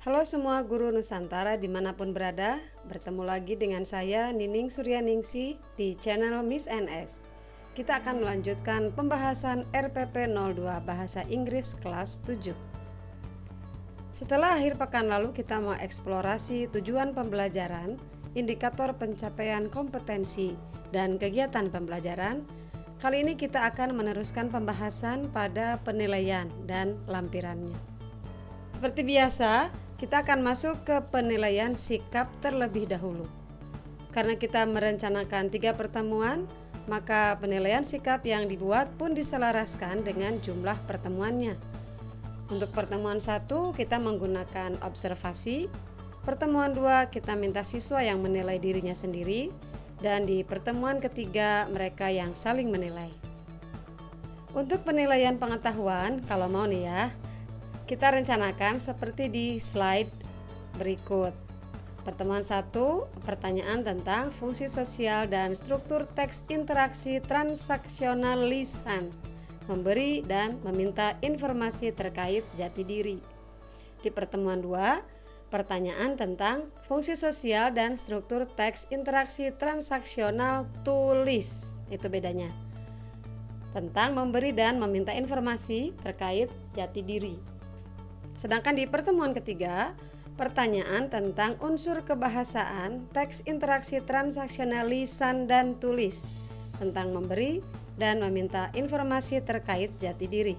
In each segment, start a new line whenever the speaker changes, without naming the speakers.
Halo semua guru Nusantara dimanapun berada, bertemu lagi dengan saya Nining Suryaningsih di channel Miss NS. Kita akan melanjutkan pembahasan RPP 02 Bahasa Inggris kelas 7. Setelah akhir pekan lalu kita mau eksplorasi tujuan pembelajaran, indikator pencapaian kompetensi, dan kegiatan pembelajaran. Kali ini kita akan meneruskan pembahasan pada penilaian dan lampirannya. Seperti biasa, kita akan masuk ke penilaian sikap terlebih dahulu. Karena kita merencanakan 3 pertemuan, maka penilaian sikap yang dibuat pun diselaraskan dengan jumlah pertemuannya. Untuk pertemuan 1 kita menggunakan observasi, pertemuan 2 kita minta siswa yang menilai dirinya sendiri, dan di pertemuan ketiga mereka yang saling menilai. Untuk penilaian pengetahuan, kalau mau nih ya, kita rencanakan seperti di slide berikut. Pertemuan 1, pertanyaan tentang fungsi sosial dan struktur teks interaksi transaksional lisan, memberi dan meminta informasi terkait jati diri. Di pertemuan 2, pertanyaan tentang fungsi sosial dan struktur teks interaksi transaksional tulis. Itu bedanya. Tentang memberi dan meminta informasi terkait jati diri. Sedangkan di pertemuan ketiga, pertanyaan tentang unsur kebahasaan, teks interaksi transaksional lisan dan tulis, tentang memberi dan meminta informasi terkait jati diri.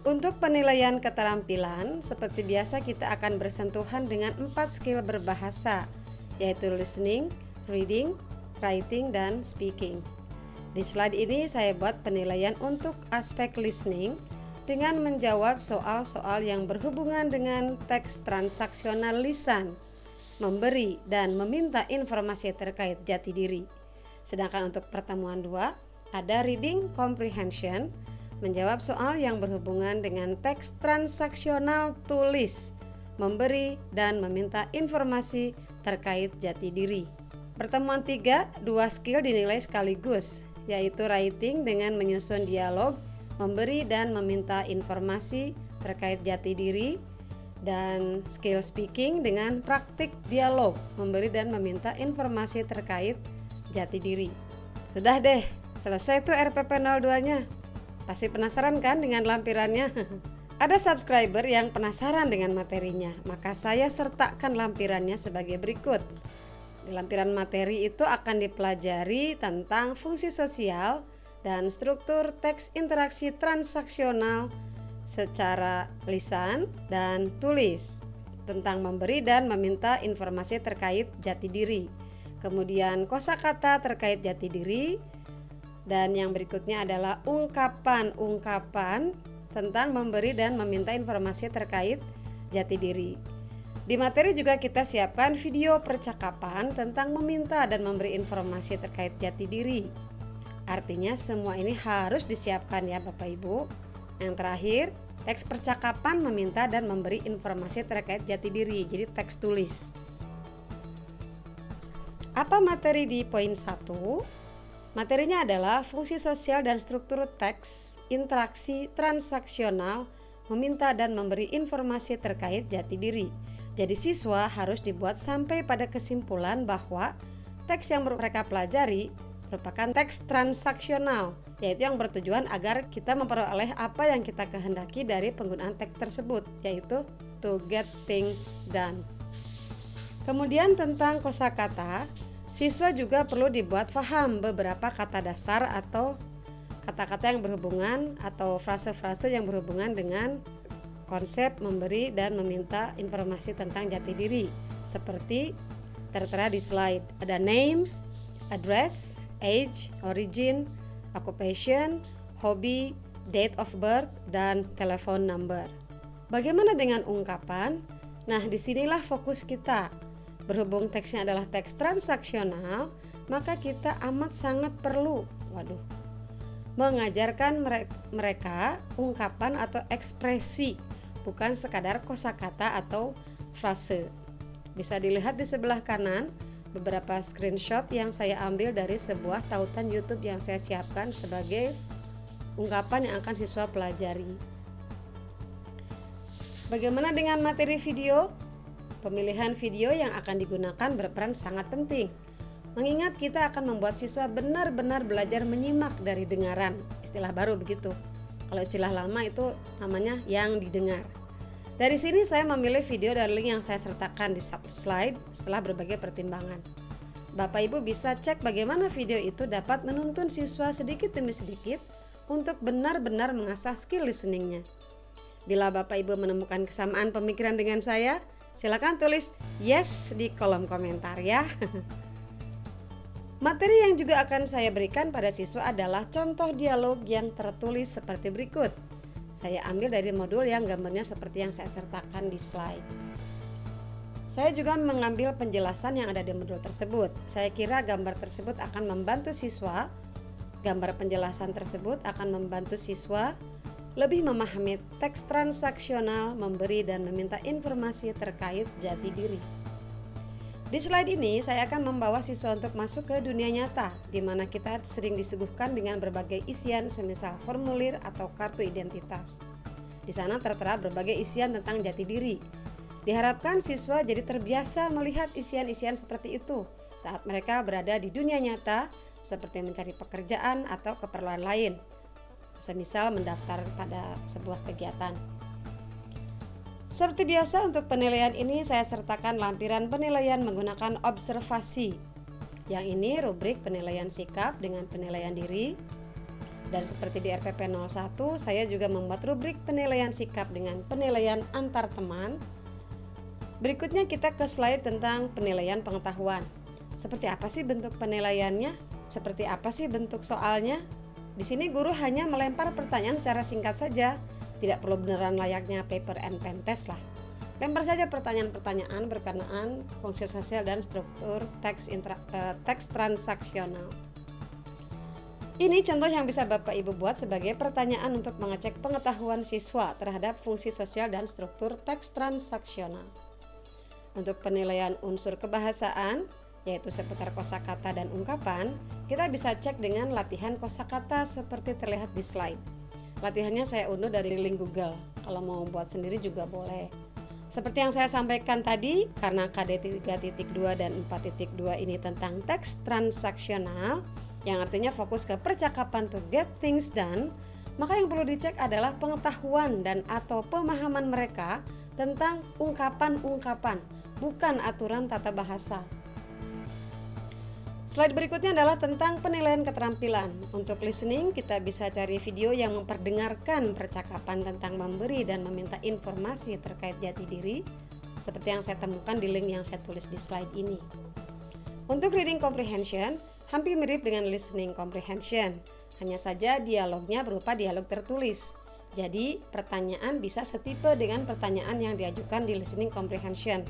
Untuk penilaian keterampilan, seperti biasa kita akan bersentuhan dengan 4 skill berbahasa, yaitu listening, reading, writing, dan speaking. Di slide ini saya buat penilaian untuk aspek listening, dengan menjawab soal-soal yang berhubungan dengan teks transaksional lisan, memberi dan meminta informasi terkait jati diri. Sedangkan untuk pertemuan 2, ada reading comprehension, menjawab soal yang berhubungan dengan teks transaksional tulis, memberi dan meminta informasi terkait jati diri. Pertemuan 3, 2 skill dinilai sekaligus, yaitu writing dengan menyusun dialog, memberi dan meminta informasi terkait jati diri, dan skill speaking dengan praktik dialog, memberi dan meminta informasi terkait jati diri. Sudah deh, selesai tuh RPP 02-nya. Pasti penasaran kan dengan lampirannya? Ada subscriber yang penasaran dengan materinya, maka saya sertakan lampirannya sebagai berikut. Di lampiran materi itu akan dipelajari tentang fungsi sosial dan struktur teks interaksi transaksional secara lisan dan tulis, tentang memberi dan meminta informasi terkait jati diri, kemudian kosakata terkait jati diri, dan yang berikutnya adalah ungkapan-ungkapan tentang memberi dan meminta informasi terkait jati diri. Di materi juga kita siapkan video percakapan tentang meminta dan memberi informasi terkait jati diri. Artinya semua ini harus disiapkan ya Bapak Ibu. Yang terakhir, teks percakapan meminta dan memberi informasi terkait jati diri, jadi teks tulis. Apa materi di poin 1? Materinya adalah fungsi sosial dan struktur teks, interaksi transaksional, meminta dan memberi informasi terkait jati diri. Jadi siswa harus dibuat sampai pada kesimpulan bahwa teks yang mereka pelajari merupakan teks transaksional, yaitu yang bertujuan agar kita memperoleh apa yang kita kehendaki dari penggunaan teks tersebut, yaitu to get things done. Kemudian tentang kosakata, siswa juga perlu dibuat paham beberapa kata dasar atau kata-kata yang berhubungan atau frase-frase yang berhubungan dengan konsep memberi dan meminta informasi tentang jati diri, seperti tertera di slide. Ada name, address, age, origin, occupation, hobi, date of birth, dan telepon number. Bagaimana dengan ungkapan? Nah, disinilah fokus kita. Berhubung teksnya adalah teks transaksional, maka kita amat sangat perlu mengajarkan mereka ungkapan atau ekspresi, bukan sekadar kosakata atau frase. Bisa dilihat di sebelah kanan beberapa screenshot yang saya ambil dari sebuah tautan YouTube yang saya siapkan sebagai ungkapan yang akan siswa pelajari. Bagaimana dengan materi video? Pemilihan video yang akan digunakan berperan sangat penting. Mengingat kita akan membuat siswa benar-benar belajar menyimak dari dengaran. Istilah baru begitu. Kalau istilah lama itu namanya yang didengar. Dari sini saya memilih video dari link yang saya sertakan di slide setelah berbagai pertimbangan. Bapak Ibu bisa cek bagaimana video itu dapat menuntun siswa sedikit demi sedikit untuk benar-benar mengasah skill listeningnya. Bila Bapak Ibu menemukan kesamaan pemikiran dengan saya, silakan tulis yes di kolom komentar ya. Materi yang juga akan saya berikan pada siswa adalah contoh dialog yang tertulis seperti berikut. Saya ambil dari modul yang gambarnya seperti yang saya sertakan di slide. Saya juga mengambil penjelasan yang ada di modul tersebut. Saya kira gambar tersebut akan membantu siswa. Gambar penjelasan tersebut akan membantu siswa lebih memahami teks transaksional, memberi dan meminta informasi terkait jati diri. Di slide ini saya akan membawa siswa untuk masuk ke dunia nyata, di mana kita sering disuguhkan dengan berbagai isian semisal formulir atau kartu identitas. Di sana tertera berbagai isian tentang jati diri. Diharapkan siswa jadi terbiasa melihat isian-isian seperti itu saat mereka berada di dunia nyata, seperti mencari pekerjaan atau keperluan lain, semisal mendaftar pada sebuah kegiatan. Seperti biasa untuk penilaian ini saya sertakan lampiran penilaian menggunakan observasi. Yang ini rubrik penilaian sikap dengan penilaian diri. Dan seperti di RPP 01 saya juga membuat rubrik penilaian sikap dengan penilaian antar teman. Berikutnya kita ke slide tentang penilaian pengetahuan. Seperti apa sih bentuk penilaiannya? Seperti apa sih bentuk soalnya? Di sini guru hanya melempar pertanyaan secara singkat saja. Tidak perlu beneran layaknya paper and pen test lah. Lempar saja pertanyaan-pertanyaan berkenaan fungsi sosial dan struktur teks transaksional. Ini contoh yang bisa Bapak Ibu buat sebagai pertanyaan untuk mengecek pengetahuan siswa terhadap fungsi sosial dan struktur teks transaksional. Untuk penilaian unsur kebahasaan, yaitu seputar kosakata dan ungkapan, kita bisa cek dengan latihan kosakata seperti terlihat di slide. Latihannya saya unduh dari link Google. Kalau mau buat sendiri juga boleh. Seperti yang saya sampaikan tadi, karena KD 3.2 dan 4.2 ini tentang teks transaksional, yang artinya fokus ke percakapan to get things done, maka yang perlu dicek adalah pengetahuan dan atau pemahaman mereka tentang ungkapan-ungkapan, bukan aturan tata bahasa. Slide berikutnya adalah tentang penilaian keterampilan. Untuk listening, kita bisa cari video yang memperdengarkan percakapan tentang memberi dan meminta informasi terkait jati diri, seperti yang saya temukan di link yang saya tulis di slide ini. Untuk reading comprehension, hampir mirip dengan listening comprehension, hanya saja dialognya berupa dialog tertulis. Jadi, pertanyaan bisa setipe dengan pertanyaan yang diajukan di listening comprehension,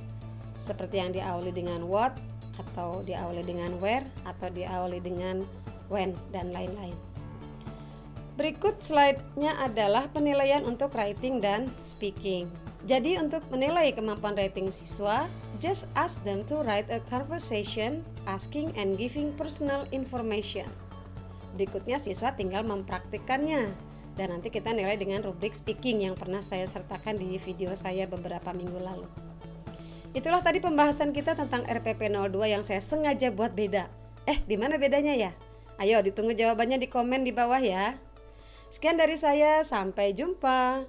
seperti yang diawali dengan what, atau diawali dengan where, atau diawali dengan when, dan lain-lain. Berikut slide-nya adalah penilaian untuk writing dan speaking. Jadi untuk menilai kemampuan writing siswa, just ask them to write a conversation, asking and giving personal information. Berikutnya siswa tinggal mempraktikkannya, dan nanti kita nilai dengan rubrik speaking yang pernah saya sertakan di video saya beberapa minggu lalu. Itulah tadi pembahasan kita tentang RPP 02 yang saya sengaja buat beda. Di mana bedanya ya? Ayo ditunggu jawabannya di komen di bawah ya. Sekian dari saya, sampai jumpa.